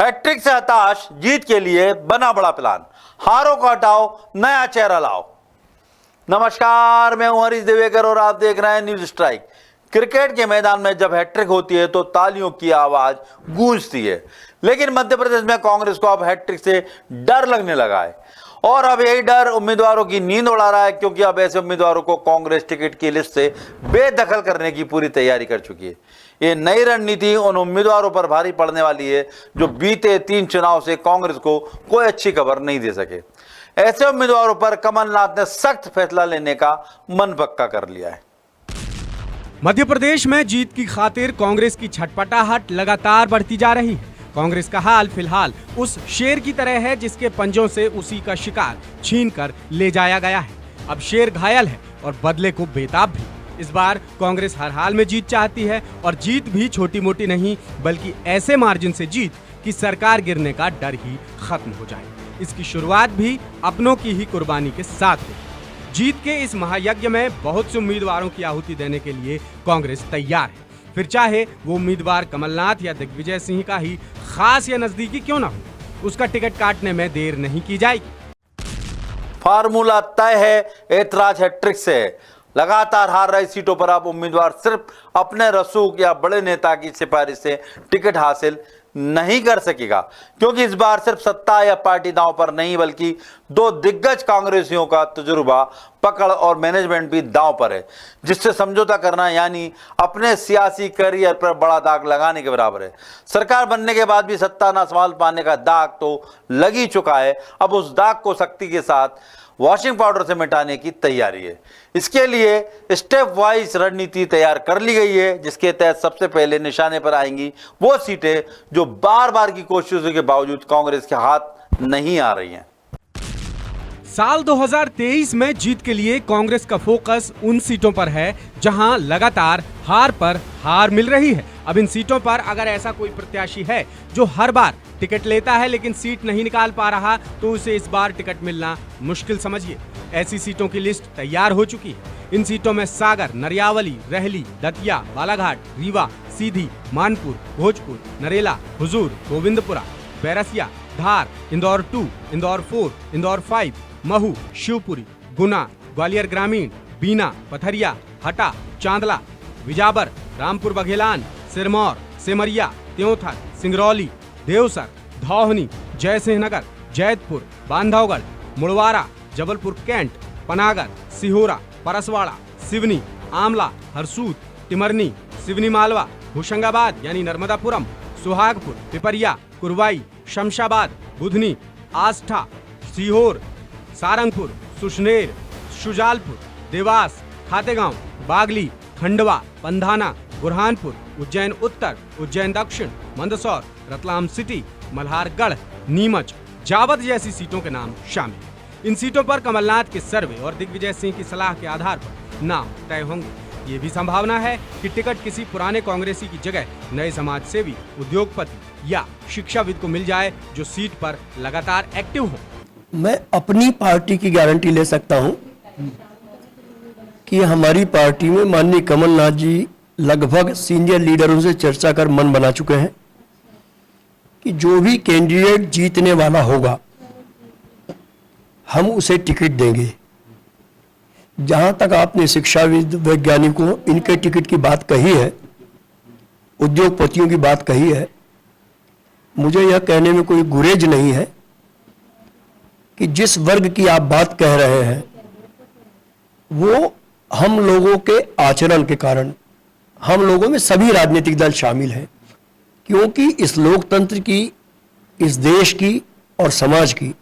Hat trick से हताश, जीत के लिए बना बड़ा प्लान, हारों को हटाओ, नया चेहरा लाओ। नमस्कार, मैं हूं हरीश देवेकर और आप देख रहे हैं न्यूज स्ट्राइक। क्रिकेट के मैदान में जब हैट्रिक होती है तो तालियों की आवाज गूंजती है, लेकिन मध्य प्रदेश में कांग्रेस को अब हैट्रिक से डर लगने लगा है और अब यही डर उम्मीदवारों की नींद उड़ा रहा है, क्योंकि अब ऐसे उम्मीदवारों को कांग्रेस टिकट की लिस्ट से बेदखल करने की पूरी तैयारी कर चुकी है। ये नई रणनीति उन उम्मीदवारों पर भारी पड़ने वाली है जो बीते 3 चुनाव से कांग्रेस को कोई अच्छी खबर नहीं दे सके। ऐसे उम्मीदवारों पर कमलनाथ ने सख्त फैसला लेने का मन पक्का कर लिया है। मध्य प्रदेश में जीत की खातिर कांग्रेस की छटपटाहट लगातार बढ़ती जा रही है। कांग्रेस का हाल फिलहाल उस शेर की तरह है जिसके पंजों से उसी का शिकार छीनकर ले जाया गया है। अब शेर घायल है और बदले को बेताब भी। इस बार कांग्रेस हर हाल में जीत चाहती है और जीत भी छोटी मोटी नहीं, बल्कि ऐसे मार्जिन से जीत कि सरकार गिरने का डर ही खत्म हो जाए। इसकी शुरुआत भी अपनों की ही कुर्बानी के साथ हुई। जीत के इस महायज्ञ में बहुत से उम्मीदवारों की आहुति देने के लिए कांग्रेस तैयार है, फिर चाहे वो उम्मीदवार कमलनाथ या दिग्विजय सिंह का ही खास या नजदीकी क्यों ना हो, उसका टिकट काटने में देर नहीं की जाएगी। फार्मूला तय है, ऐतराज हैट्रिक से है। लगातार हार रही सीटों पर अब उम्मीदवार सिर्फ अपने रसूख या बड़े नेता की सिफारिश से टिकट हासिल नहीं कर सकेगा, क्योंकि इस बार सिर्फ सत्ता या पार्टी दांव पर नहीं, बल्कि 2 दिग्गज कांग्रेसियों का तजुर्बा, पकड़ और मैनेजमेंट भी दांव पर है, जिससे समझौता करना यानी अपने सियासी करियर पर बड़ा दाग लगाने के बराबर है। सरकार बनने के बाद भी सत्ता न संभाल पाने का दाग तो लग ही चुका है, अब उस दाग को सख्ती के साथ वॉशिंग पाउडर से मिटाने की तैयारी है। इसके लिए स्टेप वाइज रणनीति तैयार कर ली गई है, जिसके तहत सबसे पहले निशाने पर आएंगी वो सीटें जो बार बार की कोशिशों के बावजूद कांग्रेस के हाथ नहीं आ रही हैं। साल 2023 में जीत के लिए कांग्रेस का फोकस उन सीटों पर है जहां लगातार हार पर हार मिल रही है। अब इन सीटों पर अगर ऐसा कोई प्रत्याशी है जो हर बार टिकट लेता है लेकिन सीट नहीं निकाल पा रहा, तो उसे इस बार टिकट मिलना मुश्किल समझिए। ऐसी सीटों की लिस्ट तैयार हो चुकी है। इन सीटों में सागर, नरियावली, रहली, दतिया, बालाघाट, रीवा, सीधी, मानपुर, भोजपुर, नरेला, हुजूर, गोविंदपुरा, बैरसिया, धार, इंदौर 2, इंदौर 4, इंदौर 5, महू, शिवपुरी, गुना, ग्वालियर ग्रामीण, बीना, पथरिया, हटा, चांदला, विजाबर, रामपुर बघेलान, सिरमौर, सेमरिया, त्योंथर, सिंगरौली, देवसर, धौहनी, जयसिंह नगर, जैतपुर, बांधवगढ़, मुड़वारा, जबलपुर कैंट, पनागर, सिहोरा, परसवाड़ा, सिवनी, आमला, हरसूद, टिमरनी, सिवनी मालवा, होशंगाबाद यानी नर्मदापुरम, सुहागपुर, पिपरिया, कुरवाई, शमशाबाद, बुधनी, आस्था, सीहोर, सारंगपुर, सुशनेर, शुजालपुर, देवास, खातेगांव, बागली, खंडवा, पंधाना, बुरहानपुर, उज्जैन उत्तर, उज्जैन दक्षिण, मंदसौर, रतलाम सिटी, मल्हारगढ़, नीमच, जावद जैसी सीटों के नाम शामिल। इन सीटों पर कमलनाथ के सर्वे और दिग्विजय सिंह की सलाह के आधार पर नाम तय होंगे। ये भी संभावना है कि टिकट किसी पुराने कांग्रेसी की जगह नए समाज सेवी, उद्योगपति या शिक्षाविद को मिल जाए जो सीट पर लगातार एक्टिव हो। मैं अपनी पार्टी की गारंटी ले सकता हूं कि हमारी पार्टी में माननीय कमलनाथ जी लगभग सीनियर लीडरों से चर्चा कर मन बना चुके हैं कि जो भी कैंडिडेट जीतने वाला होगा हम उसे टिकट देंगे। जहां तक आपने शिक्षाविद, वैज्ञानिकों, इनके टिकट की बात कही है, उद्योगपतियों की बात कही है, मुझे यह कहने में कोई गुरेज नहीं है कि जिस वर्ग की आप बात कह रहे हैं वो हम लोगों के आचरण के कारण, हम लोगों में सभी राजनीतिक दल शामिल हैं, क्योंकि इस लोकतंत्र की, इस देश की और समाज की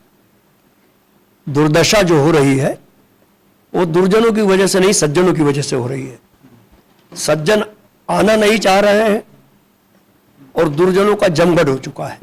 दुर्दशा जो हो रही है वो दुर्जनों की वजह से नहीं, सज्जनों की वजह से हो रही है। सज्जन आना नहीं चाह रहे हैं और दुर्जनों का जमघट हो चुका है।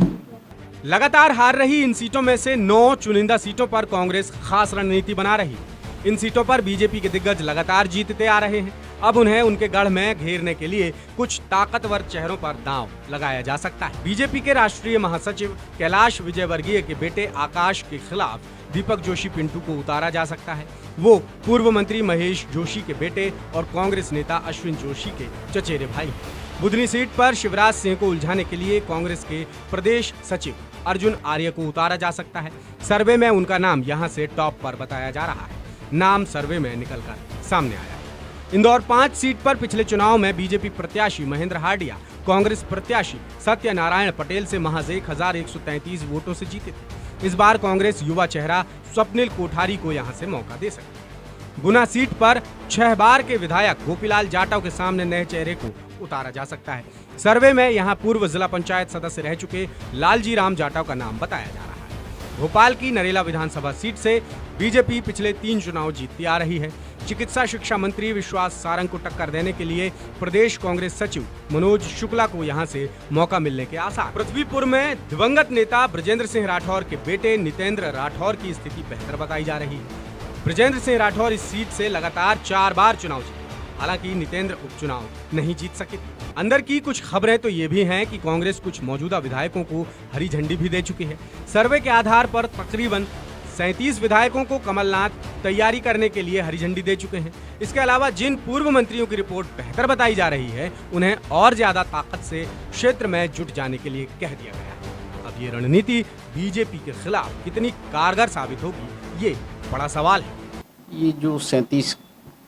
लगातार हार रही इन सीटों में से 9 चुनिंदा सीटों पर कांग्रेस खास रणनीति बना रही है। इन सीटों पर बीजेपी के दिग्गज लगातार जीतते आ रहे हैं। अब उन्हें उनके गढ़ में घेरने के लिए कुछ ताकतवर चेहरों पर दांव लगाया जा सकता है। बीजेपी के राष्ट्रीय महासचिव कैलाश विजयवर्गीय के बेटे आकाश के खिलाफ दीपक जोशी पिंटू को उतारा जा सकता है। वो पूर्व मंत्री महेश जोशी के बेटे और कांग्रेस नेता अश्विन जोशी के चचेरे भाई हैं। बुधनी सीट पर शिवराज सिंह को उलझाने के लिए कांग्रेस के प्रदेश सचिव अर्जुन आर्य को उतारा जा सकता है। सर्वे में उनका नाम यहां से टॉप पर बताया जा रहा है। नाम सर्वे में निकलकर सामने आया है। इंदौर 5 सीट पर पिछले चुनाव में बीजेपी प्रत्याशी महेंद्र हार्डिया कांग्रेस प्रत्याशी सत्यनारायण पटेल से महज 1133 वोटों से जीते थे। इस बार कांग्रेस युवा चेहरा स्वप्निल कोठारी को यहां से मौका दे सकती है। गुना सीट पर 6 बार के विधायक गोपीलाल जाटव के सामने नए चेहरे को उतारा जा सकता है। सर्वे में यहां पूर्व जिला पंचायत सदस्य रह चुके लालजी राम जाटव का नाम बताया जा रहा है। भोपाल की नरेला विधानसभा सीट से बीजेपी पिछले 3 चुनाव जीतती आ रही है। चिकित्सा शिक्षा मंत्री विश्वास सारंग को टक्कर देने के लिए प्रदेश कांग्रेस सचिव मनोज शुक्ला को यहां से मौका मिलने के आसार। पृथ्वीपुर में दिवंगत नेता ब्रजेंद्र सिंह राठौर के बेटे नितेंद्र राठौर की स्थिति बेहतर बताई जा रही है। ब्रजेंद्र सिंह राठौर इस सीट से लगातार 4 बार चुनाव जीते। हालांकि नितेंद्र उपचुनाव नहीं जीत सके। अंदर की कुछ खबरें तो ये भी हैं कि कांग्रेस कुछ मौजूदा विधायकों को हरी झंडी भी दे चुकी है। सर्वे के आधार पर तकरीबन 37 विधायकों को कमलनाथ तैयारी करने के लिए हरी झंडी दे चुके हैं। इसके अलावा जिन पूर्व मंत्रियों की रिपोर्ट बेहतर बताई जा रही है, उन्हें और ज्यादा ताकत से क्षेत्र में जुट जाने के लिए कह दिया गया है। अब ये रणनीति बीजेपी के खिलाफ कितनी कारगर साबित होगी, ये बड़ा सवाल है। ये जो 37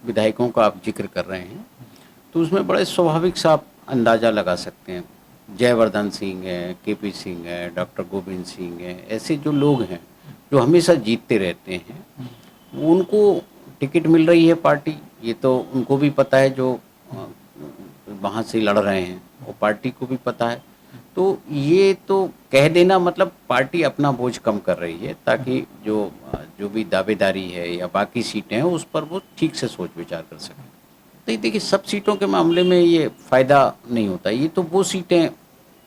विधायकों का आप जिक्र कर रहे हैं, तो उसमें बड़े स्वाभाविक सा आप अंदाज़ा लगा सकते हैं। जयवर्धन सिंह है, केपी सिंह है, डॉक्टर गोविंद सिंह है, ऐसे जो लोग हैं जो हमेशा जीतते रहते हैं, उनको टिकट मिल रही है पार्टी, ये तो उनको भी पता है, जो वहाँ से लड़ रहे हैं वो पार्टी को भी पता है। तो ये तो कह देना मतलब पार्टी अपना बोझ कम कर रही है, ताकि जो भी दावेदारी है या बाकी सीटें हैं उस पर वो ठीक से सोच विचार कर सकें। तो देखिए, सब सीटों के मामले में ये फ़ायदा नहीं होता। ये तो वो सीटें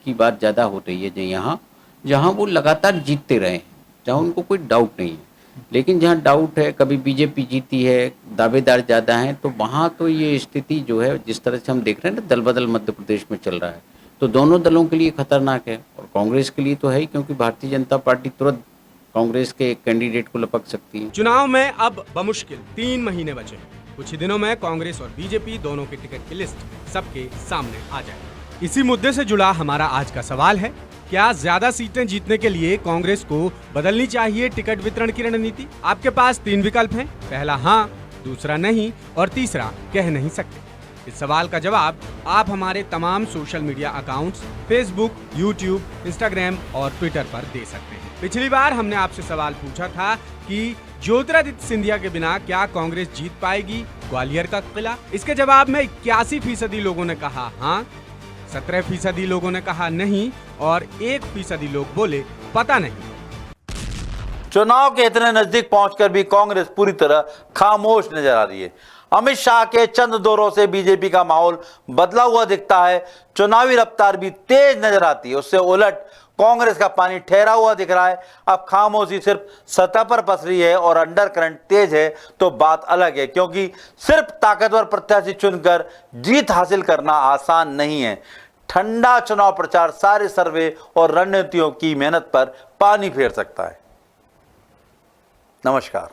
की बात ज़्यादा हो रही है जहाँ वो लगातार जीतते रहे हैं, जहाँ उनको कोई डाउट नहीं है। लेकिन जहाँ डाउट है, कभी बीजेपी जीती है, दावेदार ज़्यादा हैं, तो वहाँ तो ये स्थिति जो है, जिस तरह से हम देख रहे हैं ना, दल बदल मध्य प्रदेश में चल रहा है, तो दोनों दलों के लिए खतरनाक है। और कांग्रेस के लिए तो है ही, क्योंकि भारतीय जनता पार्टी तुरंत कांग्रेस के कैंडिडेट को लपक सकती है। चुनाव में अब बमुश्किल 3 महीने बचे हैं। कुछ ही दिनों में कांग्रेस और बीजेपी दोनों के टिकट की लिस्ट सबके सामने आ जाएगी। इसी मुद्दे से जुड़ा हमारा आज का सवाल है, क्या ज्यादा सीटें जीतने के लिए कांग्रेस को बदलनी चाहिए टिकट वितरण की रणनीति? आपके पास 3 विकल्प हैं। पहला हाँ, दूसरा नहीं और तीसरा कह नहीं सकते। इस सवाल का जवाब आप हमारे तमाम social media accounts Facebook, YouTube, Instagram और ट्विटर पर दे सकते हैं। पिछली बार हमने आपसे सवाल पूछा था कि ज्योतिरादित्य सिंधिया के बिना क्या कांग्रेस जीत पाएगी ग्वालियर का किला? इसके जवाब में 81% लोगों ने कहा हाँ, 17% लोगों ने कहा नहीं और 1% लोग बोले पता नहीं। चुनाव के इतने नजदीक पहुंचकर भी कांग्रेस पूरी तरह खामोश नजर आ रही है। अमित शाह के चंद दौरों से बीजेपी का माहौल बदला हुआ दिखता है। चुनावी रफ्तार भी तेज नजर आती है। उससे उलट कांग्रेस का पानी ठहरा हुआ दिख रहा है। अब खामोशी सिर्फ सतह पर पसरी है और अंडर करंट तेज है तो बात अलग है, क्योंकि सिर्फ ताकतवर प्रत्याशी चुनकर जीत हासिल करना आसान नहीं है। ठंडा चुनाव प्रचार सारे सर्वे और रणनीतियों की मेहनत पर पानी फेर सकता है। नमस्कार।